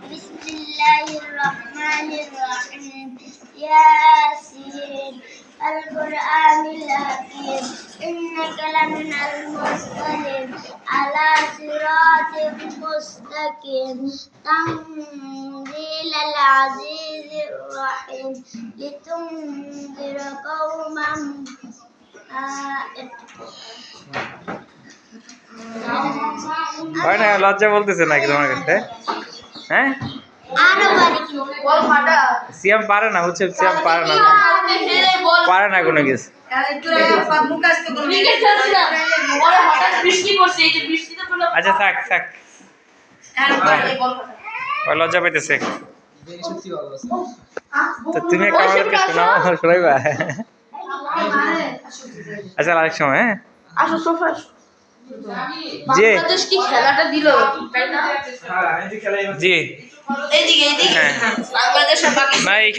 বিসমিল্লাহির রহমানির রহিম ইয়াসিন আল কুরআনিল হাকিম ইন্নাকা লামিনাল মুরসালিন আলা সিরাতিম মুস্তাকিম তানজিলাল আজিজির রহিম লিতুনজিরা কওমান হয় না, লজ্জা বলতেছে নাকি তোমার কাছে? হ্যাঁ, সিয়াম পারে না, বুঝছে? সিয়াম পারে না, পারে না কোনো কিছু। আচ্ছা থাক থাক, লজ্জা পাইতেছে। তো তুমি একটা আমাদেরকে শোনাও, শোনাইবা? আচ্ছা আরেক সময়। হ্যাঁ বাংলাদেশ কি খেলাটা দিল তাই না? জি, এইদিকে হ্যাঁ বাংলাদেশ আর না, এইখানে